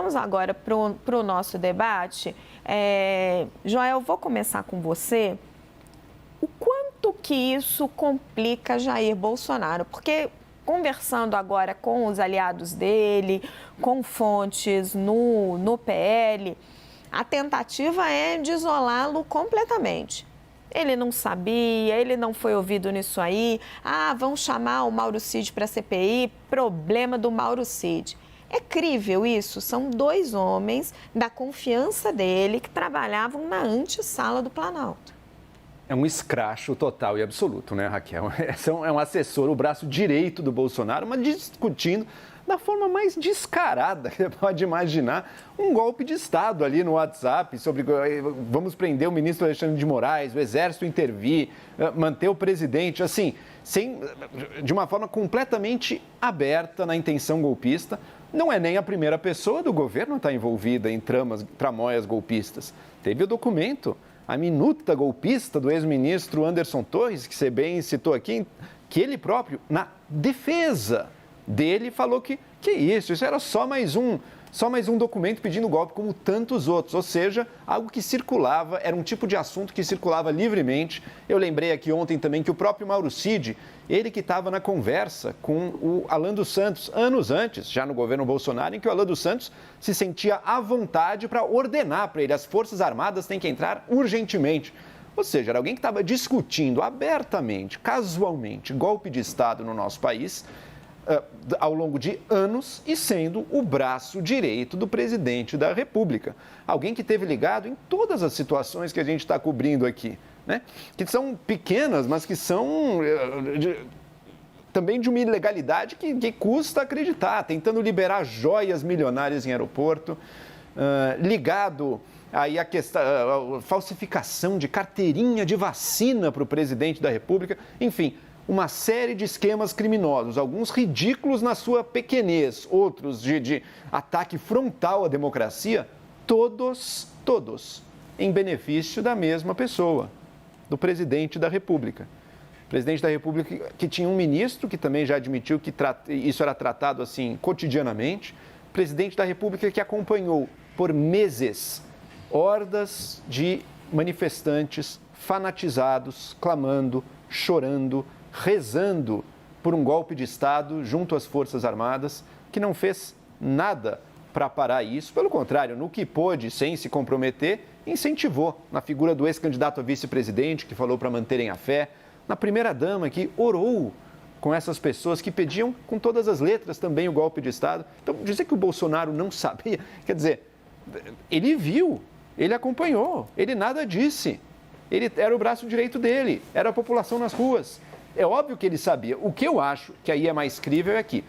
vamos agora para o nosso debate. Joel, vou começar com você. O quanto que isso complica Jair Bolsonaro? Porque conversando agora com os aliados dele, com fontes no PL, a tentativa é de isolá-lo completamente. Ele não sabia, ele não foi ouvido nisso aí. Vão chamar o Mauro Cid para a CPI, problema do Mauro Cid. É crível isso? São dois homens da confiança dele que trabalhavam na antessala do Planalto. É um escracho total e absoluto, né, Raquel? É um assessor, o braço direito do Bolsonaro, mas discutindo da forma mais descarada que você pode imaginar, um golpe de Estado ali no WhatsApp sobre vamos prender o ministro Alexandre de Moraes, o Exército intervir, manter o presidente, assim, de uma forma completamente aberta na intenção golpista. Não é nem a primeira pessoa do governo a estar envolvida em tramóias golpistas. Teve o documento, a minuta golpista do ex-ministro Anderson Torres, que você bem citou aqui, que ele próprio, na defesa dele, falou que isso era só mais um documento pedindo golpe, como tantos outros. Ou seja, algo que circulava, era um tipo de assunto que circulava livremente. Eu lembrei aqui ontem também que o próprio Mauro Cid, ele que estava na conversa com o Alan dos Santos, anos antes, já no governo Bolsonaro, em que o Alan dos Santos se sentia à vontade para ordenar para ele, as Forças Armadas têm que entrar urgentemente. Ou seja, era alguém que estava discutindo abertamente, casualmente, golpe de Estado no nosso país, ao longo de anos e sendo o braço direito do presidente da República. Alguém que esteve ligado em todas as situações que a gente está cobrindo aqui, né? Que são pequenas, mas que são também de uma ilegalidade que custa acreditar, tentando liberar joias milionárias em aeroporto, ligado aí a questão, a falsificação de carteirinha de vacina para o presidente da República, enfim, uma série de esquemas criminosos, alguns ridículos na sua pequenez, outros de ataque frontal à democracia, todos em benefício da mesma pessoa, do presidente da República. O presidente da República que tinha um ministro que também já admitiu que isso era tratado assim cotidianamente, presidente da República que acompanhou por meses hordas de manifestantes fanatizados, clamando, chorando, rezando por um golpe de Estado junto às Forças Armadas, que não fez nada para parar isso. Pelo contrário, no que pôde, sem se comprometer, incentivou na figura do ex-candidato a vice-presidente, que falou para manterem a fé, na primeira-dama, que orou com essas pessoas que pediam com todas as letras também o golpe de Estado. Então, dizer que o Bolsonaro não sabia, quer dizer, ele viu, ele acompanhou, ele nada disse. Ele era o braço direito dele, era a população nas ruas. É óbvio que ele sabia. O que eu acho que aí é mais crível é que,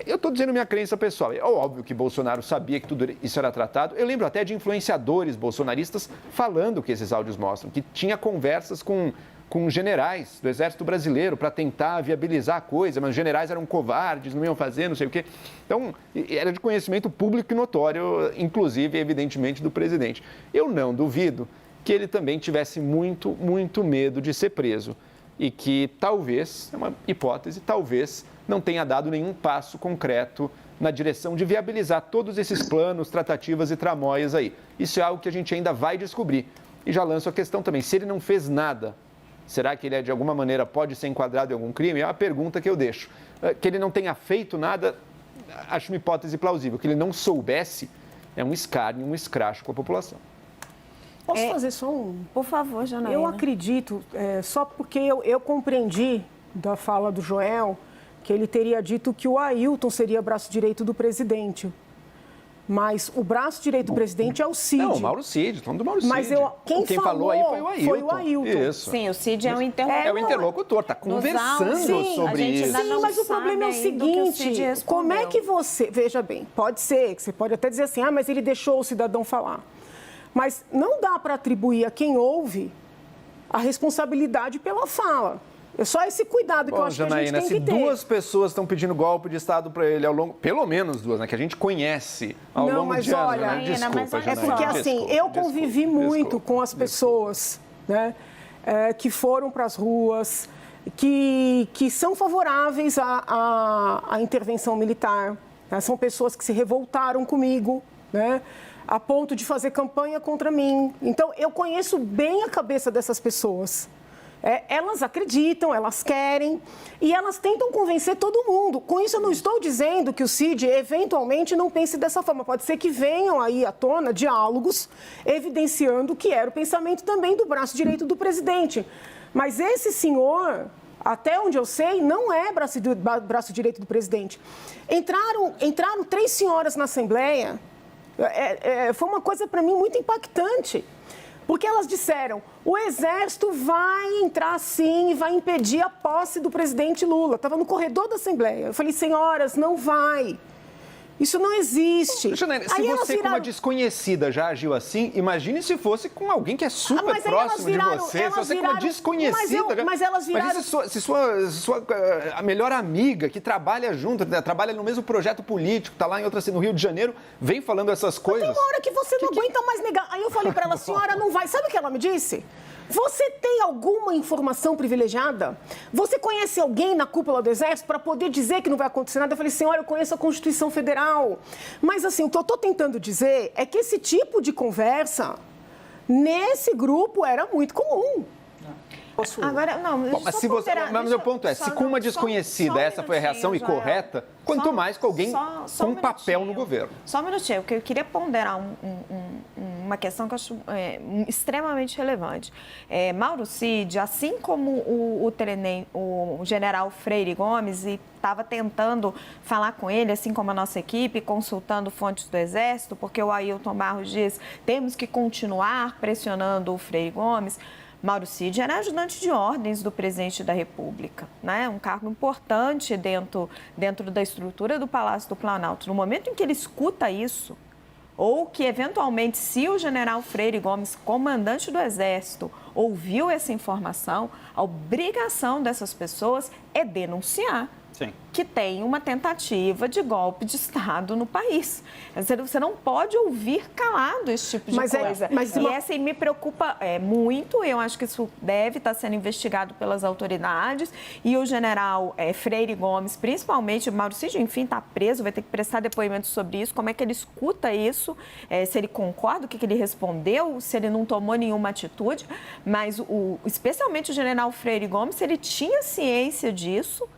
eu estou dizendo minha crença pessoal, é óbvio que Bolsonaro sabia que tudo isso era tratado. Eu lembro até de influenciadores bolsonaristas falando que esses áudios mostram, que tinha conversas com generais do Exército Brasileiro para tentar viabilizar a coisa, mas os generais eram covardes, não iam fazer, não sei o quê. Então, era de conhecimento público e notório, inclusive, evidentemente, do presidente. Eu não duvido que ele também tivesse muito, muito medo de ser preso e que talvez, é uma hipótese, talvez não tenha dado nenhum passo concreto na direção de viabilizar todos esses planos, tratativas e tramóias aí. Isso é algo que a gente ainda vai descobrir. E já lanço a questão também, se ele não fez nada, será que ele, de alguma maneira, pode ser enquadrado em algum crime? É uma pergunta que eu deixo. Que ele não tenha feito nada, acho uma hipótese plausível. Que ele não soubesse, é um escárnio, um escracho com a população. Posso fazer só um? Por favor, Janaína. Eu acredito, só porque eu compreendi da fala do Joel, que ele teria dito que o Ailton seria braço direito do presidente. Mas o braço direito do presidente é o Cid. Não, o Mauro Cid, falando do Mauro Cid. Mas quem falou aí foi o Ailton. Isso. Sim, o Cid é o interlocutor. É o interlocutor, está conversando sobre isso. Sim, mas o problema é o seguinte, como é que você... Veja bem, pode ser, que você pode até dizer assim, mas ele deixou o cidadão falar. Mas não dá para atribuir a quem ouve a responsabilidade pela fala. É só esse cuidado que eu acho Janaína, que a gente tem que ter. Se duas pessoas estão pedindo golpe de Estado para ele ao longo... Pelo menos duas, né? Que a gente conhece ao longo de anos. Olha, né? Desculpa, é porque assim, eu convivi muito com as pessoas, né? Que foram para as ruas, que são favoráveis à intervenção militar, Né? São pessoas que se revoltaram comigo, né? A ponto de fazer campanha contra mim. Então, eu conheço bem a cabeça dessas pessoas. Elas acreditam, elas querem e elas tentam convencer todo mundo. Com isso, eu não estou dizendo que o Cid eventualmente não pense dessa forma. Pode ser que venham aí à tona diálogos evidenciando que era o pensamento também do braço direito do presidente. Mas esse senhor, até onde eu sei, não é braço direito do presidente. Entraram 3 senhoras na Assembleia. Foi uma coisa para mim muito impactante. Porque elas disseram, o Exército vai entrar sim e vai impedir a posse do presidente Lula. Estava no corredor da Assembleia. Eu falei, senhoras, não vai. Isso não existe. Janaína, se você com uma desconhecida já agiu assim, imagine se fosse com alguém que é super próximo de você. Se você com uma desconhecida... Mas elas viraram... Mas se a melhor amiga que trabalha junto, trabalha no mesmo projeto político, está lá no Rio de Janeiro, vem falando essas coisas... Mas tem uma hora que você não aguenta mais negar. Aí eu falei para ela, senhora, não vai. Sabe o que ela me disse? Você tem alguma informação privilegiada? Você conhece alguém na cúpula do Exército para poder dizer que não vai acontecer nada? Eu falei, senhora, eu conheço a Constituição Federal. Mas, assim, o que eu estou tentando dizer é que esse tipo de conversa, nesse grupo, era muito comum. Agora, não, mas meu ponto é, se com uma desconhecida essa foi a reação e correta, quanto mais com alguém com um papel no governo. Só um minutinho, porque eu queria ponderar uma questão que eu acho extremamente relevante. Mauro Cid, assim como o general Freire Gomes, estava tentando falar com ele, assim como a nossa equipe, consultando fontes do Exército, porque o Ailton Barros diz, temos que continuar pressionando o Freire Gomes. Mauro Cid era ajudante de ordens do presidente da República, né? Um cargo importante dentro da estrutura do Palácio do Planalto. No momento em que ele escuta isso, ou que, eventualmente, se o general Freire Gomes, comandante do Exército, ouviu essa informação, a obrigação dessas pessoas é denunciar. Sim. Que tem uma tentativa de golpe de Estado no país. Você não pode ouvir calado esse tipo de coisa. E essa me preocupa muito. Eu acho que isso deve estar sendo investigado pelas autoridades. E o general Freire Gomes, principalmente, o Mauro Cid, enfim, está preso, vai ter que prestar depoimento sobre isso. Como é que ele escuta isso? Se ele concorda, o que ele respondeu, se ele não tomou nenhuma atitude. Mas, especialmente o general Freire Gomes, se ele tinha ciência disso,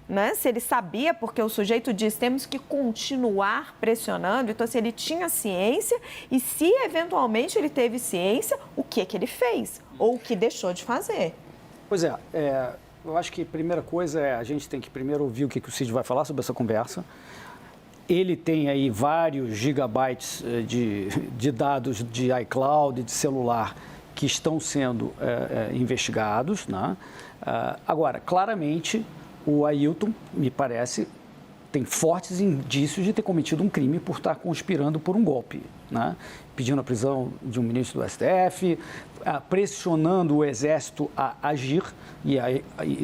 né? Se ele sabia, porque o sujeito diz, temos que continuar pressionando, então se ele tinha ciência e se eventualmente ele teve ciência, o que ele fez ou o que deixou de fazer. Pois eu acho que a primeira coisa a gente tem que primeiro ouvir o que o Cid vai falar sobre essa conversa. Ele tem aí vários gigabytes de dados de iCloud, de celular, que estão sendo investigados, né? Agora, claramente, o Ailton, me parece, tem fortes indícios de ter cometido um crime por estar conspirando por um golpe, né? Pedindo a prisão de um ministro do STF, pressionando o Exército a agir. E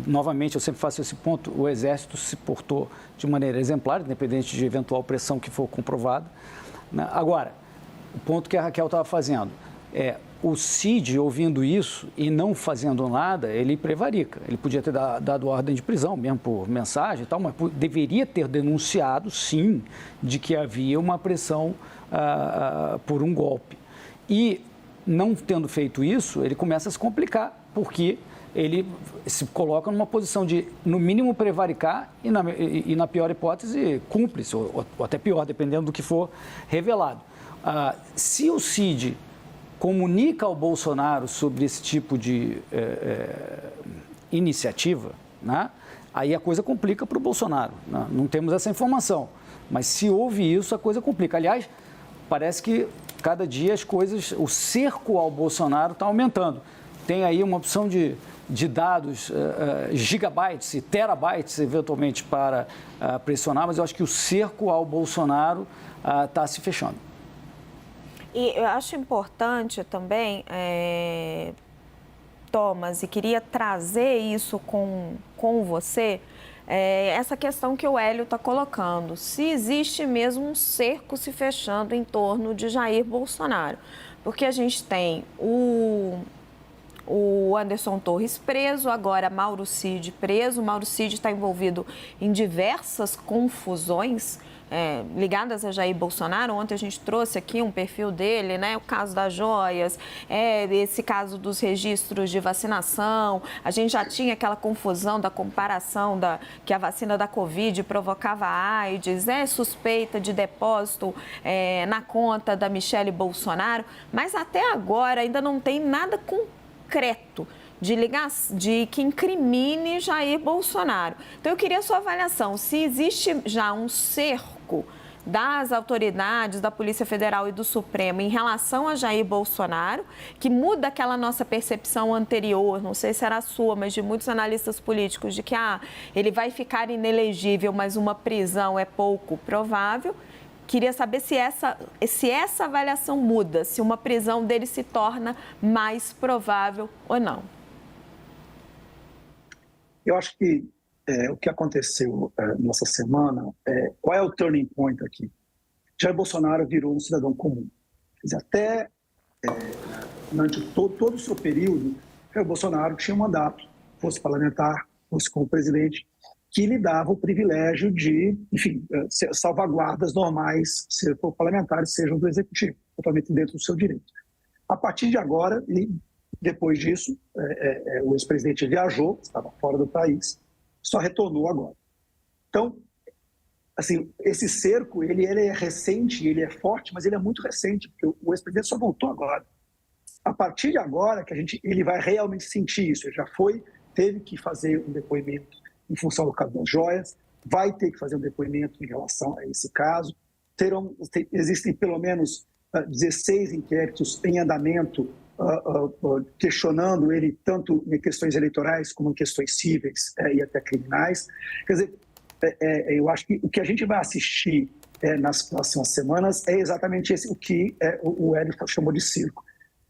novamente, eu sempre faço esse ponto, o Exército se portou de maneira exemplar, independente de eventual pressão que for comprovada, né? Agora, o ponto que a Raquel estava fazendo o Cid, ouvindo isso e não fazendo nada, ele prevarica. Ele podia ter dado ordem de prisão, mesmo por mensagem e tal, mas deveria ter denunciado, sim, de que havia uma pressão por um golpe. E, não tendo feito isso, ele começa a se complicar, porque ele se coloca numa posição de, no mínimo, prevaricar e na pior hipótese, cúmplice, ou até pior, dependendo do que for revelado. Se o Cid comunica ao Bolsonaro sobre esse tipo de iniciativa, né? Aí a coisa complica para o Bolsonaro, né? Não temos essa informação, mas se houve isso, a coisa complica. Aliás, parece que cada dia o cerco ao Bolsonaro está aumentando. Tem aí uma opção de dados, gigabytes e terabytes, eventualmente, para pressionar, mas eu acho que o cerco ao Bolsonaro está se fechando. E eu acho importante também, Thomas, e queria trazer isso com você, essa questão que o Hélio está colocando. Se existe mesmo um cerco se fechando em torno de Jair Bolsonaro. Porque a gente tem o Anderson Torres preso, agora Mauro Cid preso. Mauro Cid está envolvido em diversas confusões ligadas a Jair Bolsonaro. Ontem a gente trouxe aqui um perfil dele, né? O caso das joias, esse caso dos registros de vacinação. A gente já tinha aquela confusão da comparação que a vacina da Covid provocava AIDS, suspeita de depósito na conta da Michele Bolsonaro, mas até agora ainda não tem nada concreto de que incrimine Jair Bolsonaro. Então, eu queria a sua avaliação, se existe já um cerco das autoridades, da Polícia Federal e do Supremo em relação a Jair Bolsonaro, que muda aquela nossa percepção anterior, não sei se era a sua, mas de muitos analistas políticos, de que ele vai ficar inelegível, mas uma prisão é pouco provável. Queria saber se essa avaliação muda, se uma prisão dele se torna mais provável ou não. Eu acho que o que aconteceu nessa semana, qual é o turning point aqui? Jair Bolsonaro virou um cidadão comum. Quer dizer, até durante todo o seu período, Jair Bolsonaro tinha um mandato, fosse parlamentar, fosse como presidente, que lhe dava o privilégio de, enfim, salvaguardas normais, se for parlamentares, sejam do executivo, totalmente dentro do seu direito. A partir de agora, e depois disso, o ex-presidente viajou, estava fora do país, só retornou agora. Então, assim, esse cerco, ele é recente, ele é forte, mas ele é muito recente, porque o ex-presidente só voltou agora. A partir de agora que ele vai realmente sentir isso. Ele já teve que fazer um depoimento em função do caso das joias, vai ter que fazer um depoimento em relação a esse caso. Existem pelo menos 16 inquéritos em andamento questionando ele tanto em questões eleitorais como em questões cíveis e até criminais. Quer dizer, eu acho que o que a gente vai assistir nas próximas semanas é exatamente o que o Hélio chamou de circo.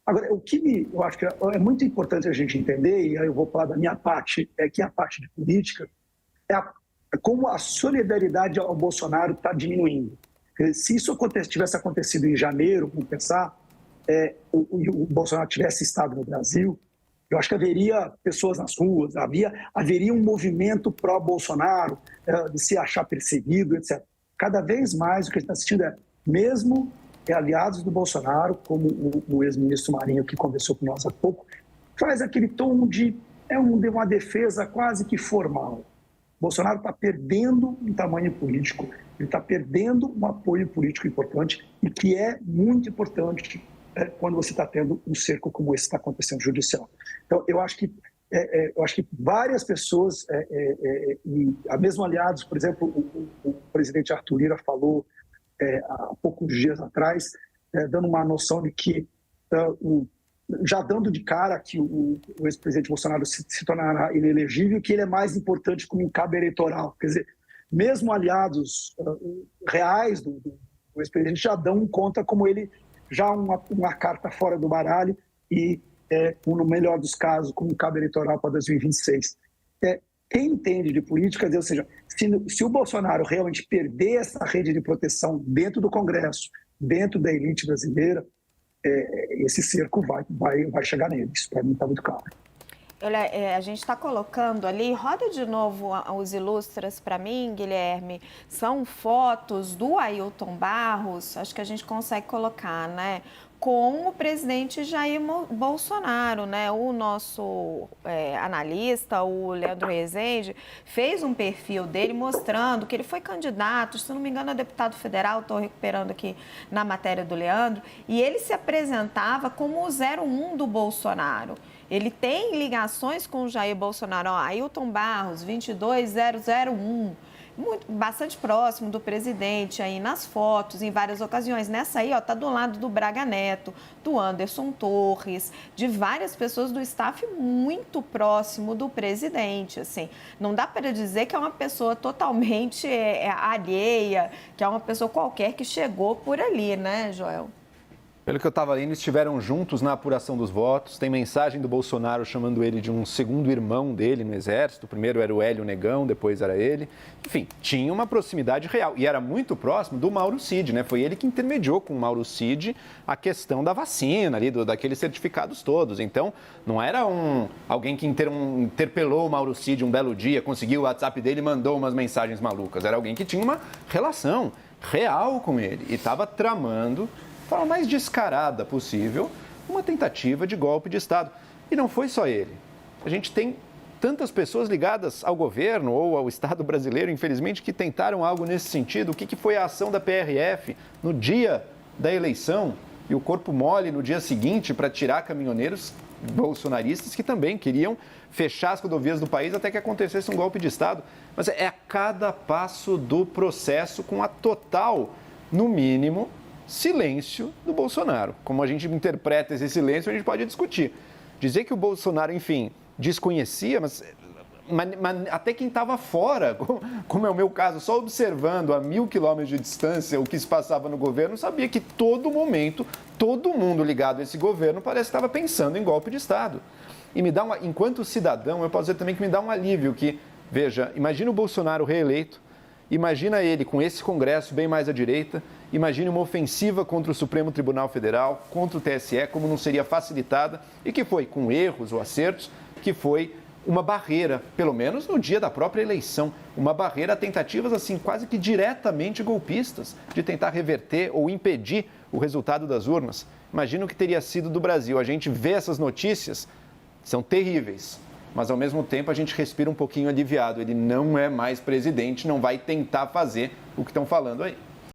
Agora, eu acho que é muito importante a gente entender, e aí eu vou falar da minha parte, que é a parte de política, como a solidariedade ao Bolsonaro está diminuindo. Se isso tivesse acontecido em janeiro, vamos pensar, o Bolsonaro tivesse estado no Brasil, eu acho que haveria pessoas nas ruas, haveria um movimento pró-Bolsonaro, de se achar perseguido, etc. Cada vez mais o que a gente está assistindo mesmo aliados do Bolsonaro, como o ex-ministro Marinho, que conversou com nós há pouco, faz aquele tom de uma defesa quase que formal. Bolsonaro está perdendo um tamanho político, ele está perdendo um apoio político importante e que é muito importante quando você está tendo um cerco como esse que está acontecendo no judicial. Então, eu acho que várias pessoas, e mesmo aliados, por exemplo, o presidente Arthur Lira falou há poucos dias atrás, dando uma noção de que, já dando de cara que o ex-presidente Bolsonaro se tornará inelegível, que ele é mais importante como um cabo eleitoral. Quer dizer, mesmo aliados reais do ex-presidente já dão conta como ele já uma carta fora do baralho e, no melhor dos casos, como um cabo eleitoral para 2026. Quem entende de política, ou seja, se o Bolsonaro realmente perder essa rede de proteção dentro do Congresso, dentro da elite brasileira, esse cerco vai chegar nele. Isso para mim está muito claro. A gente está colocando ali, roda de novo os ilustras para mim, Guilherme, são fotos do Ailton Barros, acho que a gente consegue colocar, né? Com o presidente Jair Bolsonaro, né? O nosso analista, o Leandro Rezende, fez um perfil dele mostrando que ele foi candidato, se não me engano, a deputado federal, estou recuperando aqui na matéria do Leandro, e ele se apresentava como o 01 do Bolsonaro. Ele tem ligações com o Jair Bolsonaro, Ailton Barros, 22001. Bastante próximo do presidente aí nas fotos, em várias ocasiões. Nessa aí, tá do lado do Braga Neto, do Anderson Torres, de várias pessoas do staff muito próximo do presidente, assim. Não dá para dizer que é uma pessoa totalmente alheia, que é uma pessoa qualquer que chegou por ali, né, Joel? Pelo que eu estava lendo, estiveram juntos na apuração dos votos. Tem mensagem do Bolsonaro chamando ele de um segundo irmão dele no Exército. Primeiro era o Hélio Negão, depois era ele. Enfim, tinha uma proximidade real. E era muito próximo do Mauro Cid, né? Foi ele que intermediou com o Mauro Cid a questão da vacina ali, daqueles certificados todos. Então, não era alguém que interpelou o Mauro Cid um belo dia, conseguiu o WhatsApp dele e mandou umas mensagens malucas. Era alguém que tinha uma relação real com ele e estava tramando, de forma mais descarada possível, uma tentativa de golpe de Estado. E não foi só ele. A gente tem tantas pessoas ligadas ao governo ou ao Estado brasileiro, infelizmente, que tentaram algo nesse sentido. O que foi a ação da PRF no dia da eleição e o corpo mole no dia seguinte para tirar caminhoneiros bolsonaristas que também queriam fechar as rodovias do país até que acontecesse um golpe de Estado. Mas é a cada passo do processo com a total, no mínimo, silêncio do Bolsonaro. Como a gente interpreta esse silêncio, a gente pode discutir. Dizer que o Bolsonaro, enfim, desconhecia, mas até quem estava fora, como é o meu caso, só observando a 1.000 quilômetros de distância o que se passava no governo, sabia que todo momento, todo mundo ligado a esse governo parece que estava pensando em golpe de Estado. E me dá enquanto cidadão, eu posso dizer também que me dá um alívio que, veja, imagina o Bolsonaro reeleito, imagina ele com esse Congresso bem mais à direita, imagine uma ofensiva contra o Supremo Tribunal Federal, contra o TSE, como não seria facilitada, e que foi, com erros ou acertos, que foi uma barreira, pelo menos no dia da própria eleição, uma barreira a tentativas assim quase que diretamente golpistas de tentar reverter ou impedir o resultado das urnas. Imagina o que teria sido do Brasil. A gente vê essas notícias, são terríveis, mas ao mesmo tempo a gente respira um pouquinho aliviado. Ele não é mais presidente, não vai tentar fazer o que estão falando aí.